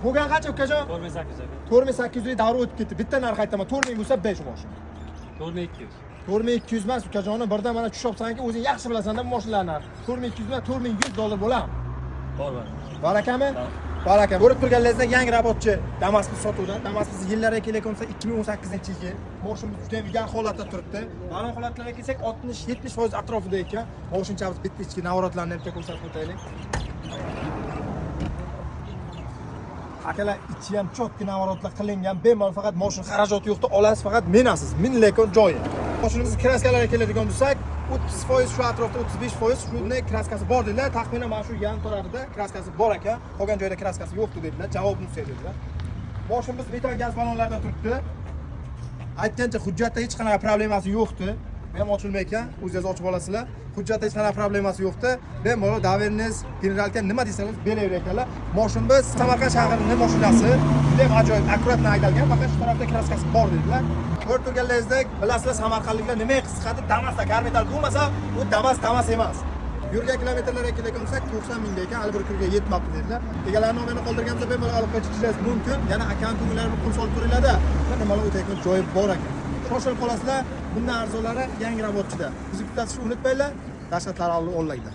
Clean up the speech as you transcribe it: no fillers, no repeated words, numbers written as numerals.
Bo'lgan qancha ukajon? 4800 aka. 4800 davra o'tib ketdi. Bitta narx aytaman. 4000 bo'lsa 5 mashina. 4200. 4200 emas ukajonim. Birdan mana tushib olsanki, o'zing yaxshi bilasan-da bu mashinalar narxi. 4200 emas, 4100 dollar bo'ladimi? Bor. Barakami? Baraka. Bo'lib turganlaringizda yangi robotchi Damaskus sotuvdan. Damaskus yillarga kelayotgan bo'lsa 2018-yil. Mashinamiz juda ham ideal holatda turibdi. Baland holatlarga kelsak 60-70% atrofida ekan. Mashinamiz bitta ichki navorotlarni ham ko'rsatib o'taylik. Akalar ichi ham chotki navorotlar qilingan. Bemalol faqat mashina xarajati yo'qda olasiz, faqat minasiz. Minlayotgan joyi. Mashinamiz kraskalarga keladigan bo'lsak, 30% shu atrofda 35% shunday kraskasi bor dedilar. Taxminan mana shu yan tarafida kraskasi bor ekan. Qolgan joyda kraskasi yo'qdi dedilar. Javobni so'radilar. Mashinamiz metal gaz ballonlarda turibdi. Aytgancha hujjatda hech qanaqa problemasi yo'qdi. Ham ochilmay ekan, o'zingiz ochib olasizlar. Hujjatda hech qanaqa problemasi yo'qdi. Bemalol daverniz, generalka nima desangiz beraveradilar. Mashinamiz Samarqand shahrining mashinasi. Juda ham ajoyib, akkuratni haydalgan, faqat shu tarafda kraskasi bor dedilar. Ko'rib turganlaringizdek, bilasizlar Samarqandliklar nimaga qisqatib Damasda garmetal bo'lmasa, bu Damas emas. Yurgan kilometrlarga keladigan bo'lsak 90 mingga ekan, hali bir kunga yetmabdi dedilar. Egalarning nomini qoldirganimizda bemalol olib qo'yishingiz mumkin. Yana akkauntinglarni pul solib turinglar-da. Bemalol o'tayotgan joyi bor ekan. Shoshilib qolasizlar, bundan arzonlari yangi robotchida. Bizni kutasizni unutmanglar. Dashxatlar ollaydi.